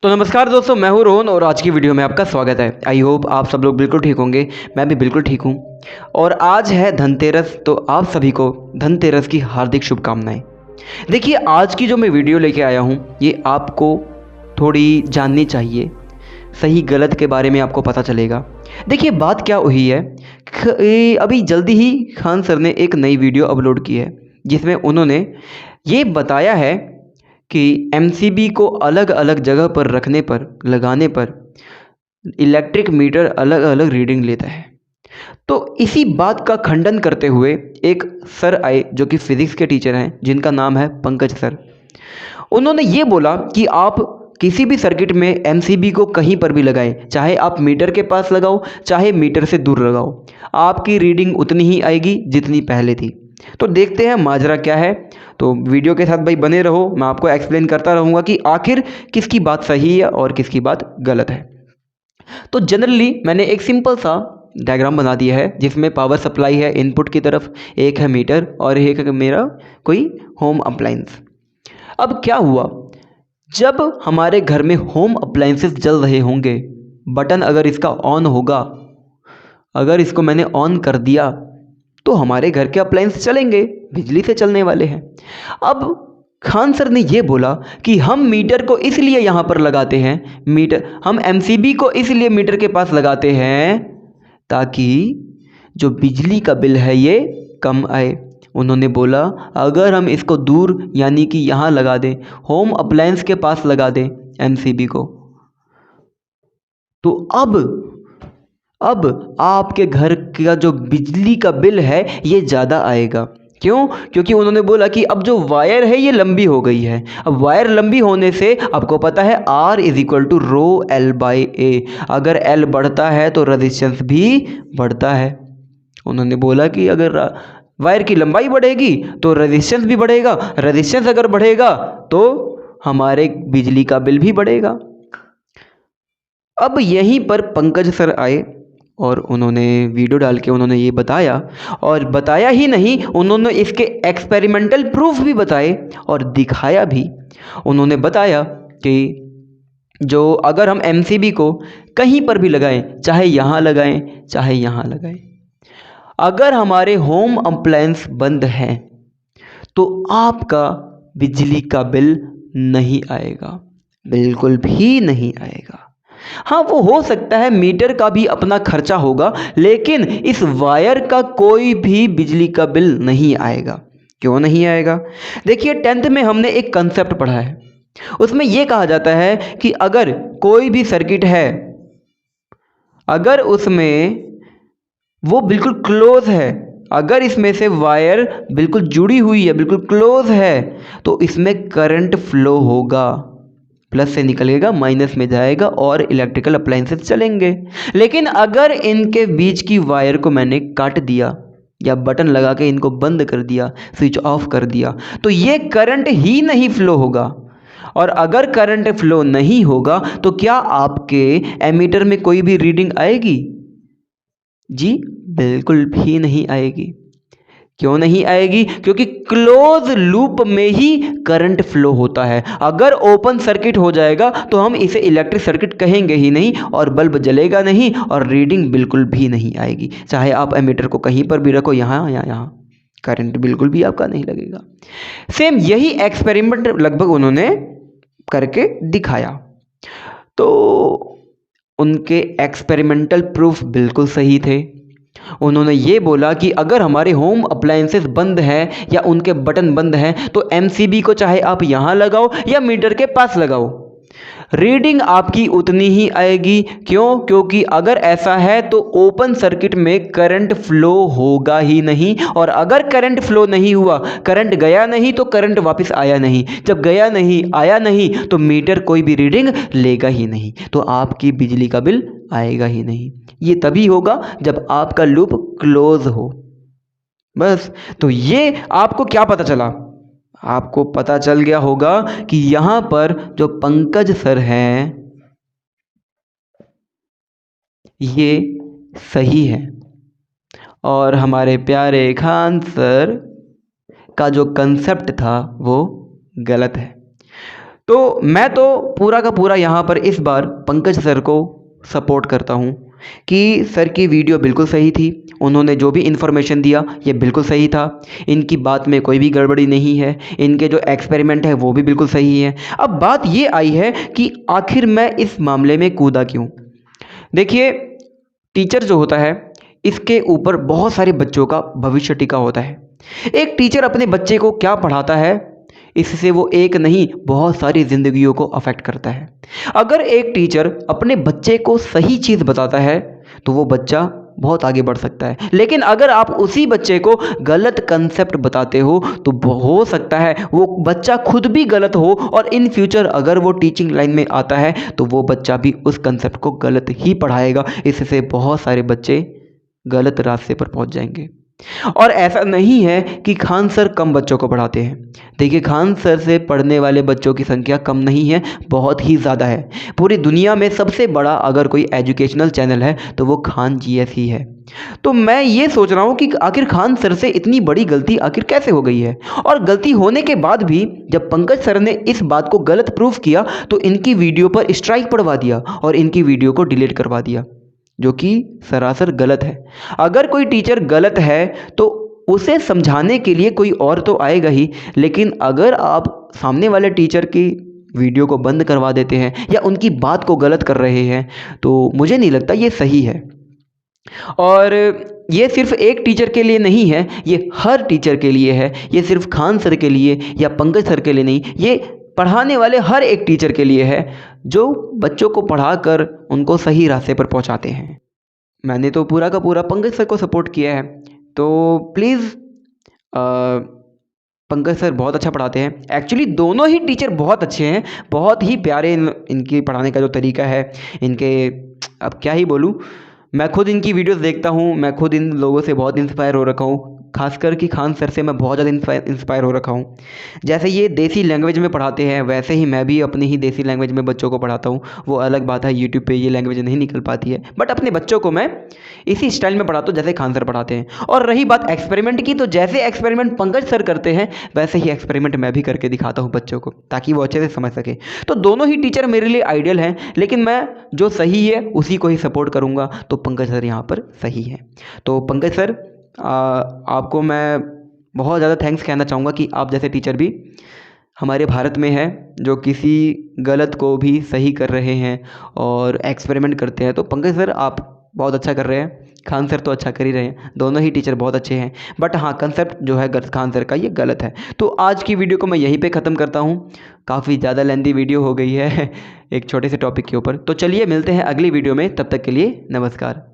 तो नमस्कार दोस्तों, मैं हूं रोहन और आज की वीडियो में आपका स्वागत है। आई होप आप सब लोग बिल्कुल ठीक होंगे। मैं भी बिल्कुल ठीक हूं। और आज है धनतेरस, तो आप सभी को धनतेरस की हार्दिक शुभकामनाएं। देखिए, आज की जो मैं वीडियो लेके आया हूं ये आपको थोड़ी जाननी चाहिए। सही गलत के बारे में आपको पता चलेगा। देखिए, बात क्या हुई है, अभी जल्दी ही खान सर ने एक नई वीडियो अपलोड की है जिसमें उन्होंने ये बताया है कि एमसीबी को अलग अलग जगह पर रखने पर, लगाने पर इलेक्ट्रिक मीटर अलग अलग रीडिंग लेता है। तो इसी बात का खंडन करते हुए एक सर आए जो कि फिजिक्स के टीचर हैं, जिनका नाम है पंकज सर। उन्होंने ये बोला कि आप किसी भी सर्किट में एमसीबी को कहीं पर भी लगाएं, चाहे आप मीटर के पास लगाओ चाहे मीटर से दूर लगाओ, आपकी रीडिंग उतनी ही आएगी जितनी पहले थी। तो देखते हैं माजरा क्या है। तो वीडियो के साथ भाई बने रहो, मैं आपको एक्सप्लेन करता रहूँगा कि आखिर किसकी बात सही है और किसकी बात गलत है। तो जनरली मैंने एक सिंपल सा डायग्राम बना दिया है जिसमें पावर सप्लाई है इनपुट की तरफ, एक है मीटर और एक है मेरा कोई होम अप्लायंस। अब क्या हुआ, जब हमारे घर में होम अप्लायंसेस जल रहे होंगे, बटन अगर इसका ऑन होगा, अगर इसको मैंने ऑन कर दिया तो हमारे घर के अप्लायंस चलेंगे, बिजली से चलने वाले हैं। अब खान सर ने ये बोला कि हम मीटर को इसलिए यहाँ पर लगाते हैं, हम एमसीबी को इसलिए मीटर के पास लगाते हैं ताकि जो बिजली का बिल है ये कम आए। उन्होंने बोला अगर हम इसको दूर यानी कि यहाँ लगा दें, होम अप्लायंस के पास लगा दें एमसीबी को, तो अब आपके घर का जो बिजली का बिल है ये ज़्यादा आएगा। क्यों? क्योंकि उन्होंने बोला कि अब जो वायर है ये लंबी हो गई है। अब वायर लंबी होने से आपको पता है R is equal to rho L by A. अगर एल बढ़ता है तो रेजिस्टेंस भी बढ़ता है। उन्होंने बोला कि अगर वायर की लंबाई बढ़ेगी तो रेजिस्टेंस भी बढ़ेगा, रेजिस्टेंस अगर बढ़ेगा तो हमारे बिजली का बिल भी बढ़ेगा। अब यहीं पर पंकज सर आए और उन्होंने वीडियो डाल के उन्होंने ये बताया, और बताया ही नहीं, उन्होंने इसके एक्सपेरिमेंटल प्रूफ भी बताए और दिखाया भी। उन्होंने बताया कि जो अगर हम एमसीबी को कहीं पर भी लगाएं, चाहे यहाँ लगाएं चाहे यहाँ लगाएं, अगर हमारे होम अप्लायंस बंद हैं तो आपका बिजली का बिल नहीं आएगा, बिल्कुल भी नहीं आएगा। हाँ, वो हो सकता है मीटर का भी अपना खर्चा होगा, लेकिन इस वायर का कोई भी बिजली का बिल नहीं आएगा। क्यों नहीं आएगा? देखिए, 10th में हमने एक कंसेप्ट पढ़ा है, उसमें यह कहा जाता है कि अगर कोई भी सर्किट है, अगर उसमें वो बिल्कुल क्लोज है, अगर इसमें से वायर बिल्कुल जुड़ी हुई है, बिल्कुल क्लोज है, तो इसमें करंट फ्लो होगा, प्लस से निकलेगा माइनस में जाएगा और इलेक्ट्रिकल अप्लायंसेस चलेंगे। लेकिन अगर इनके बीच की वायर को मैंने काट दिया या बटन लगा के इनको बंद कर दिया, स्विच ऑफ कर दिया, तो ये करंट ही नहीं फ्लो होगा। और अगर करंट फ्लो नहीं होगा तो क्या आपके एमीटर में कोई भी रीडिंग आएगी? जी बिल्कुल भी नहीं आएगी। क्यों नहीं आएगी? क्योंकि क्लोज लूप में ही करंट फ्लो होता है। अगर ओपन सर्किट हो जाएगा तो हम इसे इलेक्ट्रिक सर्किट कहेंगे ही नहीं, और बल्ब जलेगा नहीं और रीडिंग बिल्कुल भी नहीं आएगी। चाहे आप एमीटर को कहीं पर भी रखो, यहाँ या यहाँ, करंट बिल्कुल भी आपका नहीं लगेगा। सेम यही एक्सपेरिमेंट लगभग उन्होंने करके दिखाया। तो उनके एक्सपेरिमेंटल प्रूफ बिल्कुल सही थे। उन्होंने ये बोला कि अगर हमारे होम अप्लायंसेस बंद हैं या उनके बटन बंद हैं तो एमसीबी को चाहे आप यहाँ लगाओ या मीटर के पास लगाओ, रीडिंग आपकी उतनी ही आएगी। क्यों? क्योंकि अगर ऐसा है तो ओपन सर्किट में करंट फ्लो होगा ही नहीं, और अगर करंट फ्लो नहीं हुआ, करंट गया नहीं तो करंट वापस आया नहीं, जब गया नहीं आया नहीं तो मीटर कोई भी रीडिंग लेगा ही नहीं, तो आपकी बिजली का बिल आएगा ही नहीं। ये तभी होगा जब आपका लूप क्लोज हो। बस, तो ये आपको क्या पता चला? आपको पता चल गया होगा कि यहाँ पर जो पंकज सर हैं ये सही है और हमारे प्यारे खान सर का जो कंसेप्ट था वो गलत है। तो मैं तो पूरा का पूरा यहाँ पर इस बार पंकज सर को सपोर्ट करता हूँ कि सर की वीडियो बिल्कुल सही थी। उन्होंने जो भी इन्फॉर्मेशन दिया ये बिल्कुल सही था। इनकी बात में कोई भी गड़बड़ी नहीं है। इनके जो एक्सपेरिमेंट है वो भी बिल्कुल सही है। अब बात ये आई है कि आखिर मैं इस मामले में कूदा क्यों। देखिए, टीचर जो होता है इसके ऊपर बहुत सारे बच्चों का भविष्य टिका होता है। एक टीचर अपने बच्चे को क्या पढ़ाता है, इससे वो एक नहीं बहुत सारी ज़िंदगियों को अफेक्ट करता है। अगर एक टीचर अपने बच्चे को सही चीज़ बताता है तो वो बच्चा बहुत आगे बढ़ सकता है। लेकिन अगर आप उसी बच्चे को गलत कंसेप्ट बताते हो तो हो सकता है वो बच्चा खुद भी गलत हो और इन फ्यूचर अगर वो टीचिंग लाइन में आता है तो वो बच्चा भी उस कंसेप्ट को गलत ही पढ़ाएगा। इससे बहुत सारे बच्चे गलत रास्ते पर पहुंच जाएंगे। और ऐसा नहीं है कि खान सर कम बच्चों को पढ़ाते हैं। देखिए, खान सर से पढ़ने वाले बच्चों की संख्या कम नहीं है, बहुत ही ज़्यादा है। पूरी दुनिया में सबसे बड़ा अगर कोई एजुकेशनल चैनल है तो वो खान जीएस ही है। तो मैं ये सोच रहा हूँ कि आखिर खान सर से इतनी बड़ी गलती आखिर कैसे हो गई है। और गलती होने के बाद भी जब पंकज सर ने इस बात को गलत प्रूफ किया तो इनकी वीडियो पर स्ट्राइक पड़वा दिया और इनकी वीडियो को डिलीट करवा दिया, जो कि सरासर गलत है। अगर कोई टीचर गलत है तो उसे समझाने के लिए कोई और तो आएगा ही, लेकिन अगर आप सामने वाले टीचर की वीडियो को बंद करवा देते हैं या उनकी बात को गलत कर रहे हैं तो मुझे नहीं लगता ये सही है। और ये सिर्फ एक टीचर के लिए नहीं है, ये हर टीचर के लिए है। ये सिर्फ खान सर के लिए या पंकज सर के लिए नहीं, ये पढ़ाने वाले हर एक टीचर के लिए है जो बच्चों को पढ़ाकर उनको सही रास्ते पर पहुंचाते हैं। मैंने तो पूरा का पूरा पंकज सर को सपोर्ट किया है। तो प्लीज़, पंकज सर बहुत अच्छा पढ़ाते हैं। एक्चुअली दोनों ही टीचर बहुत अच्छे हैं, बहुत ही प्यारे इनकी पढ़ाने का जो तरीका है, इनके अब क्या ही बोलूँ। मैं खुद इनकी वीडियोस देखता हूँ, मैं खुद इन लोगों से बहुत इंस्पायर हो रखा हूँ। खासकर कि खान सर से मैं बहुत ज़्यादा इंस्पायर हो रखा हूँ। जैसे ये देसी लैंग्वेज में पढ़ाते हैं वैसे ही मैं भी अपनी ही देसी लैंग्वेज में बच्चों को पढ़ाता हूँ। वो अलग बात है, यूट्यूब पे ये लैंग्वेज नहीं निकल पाती है, बट अपने बच्चों को मैं इसी स्टाइल में पढ़ाता हूँ जैसे खान सर पढ़ाते हैं। और रही बात एक्सपेरिमेंट की, तो जैसे एक्सपेरिमेंट पंकज सर करते हैं वैसे ही एक्सपेरिमेंट मैं भी करके दिखाता हूँ बच्चों को, ताकि वो अच्छे से समझ सके। तो दोनों ही टीचर मेरे लिए आइडियल हैं, लेकिन मैं जो सही है उसी को ही सपोर्ट करूँगा। तो पंकज सर यहाँ पर सही है। तो पंकज सर, आपको मैं बहुत ज़्यादा थैंक्स कहना चाहूँगा कि आप जैसे टीचर भी हमारे भारत में है जो किसी गलत को भी सही कर रहे हैं और एक्सपेरिमेंट करते हैं। तो पंकज सर, आप बहुत अच्छा कर रहे हैं। खान सर तो अच्छा कर ही रहे हैं, दोनों ही टीचर बहुत अच्छे हैं। बट हाँ, कंसेप्ट जो है खान सर का ये गलत है। तो आज की वीडियो को मैं यहीं पे ख़त्म करता हूँ। काफ़ी ज़्यादा लेंथी वीडियो हो गई है एक छोटे से टॉपिक के ऊपर। तो चलिए मिलते हैं अगली वीडियो में, तब तक के लिए नमस्कार।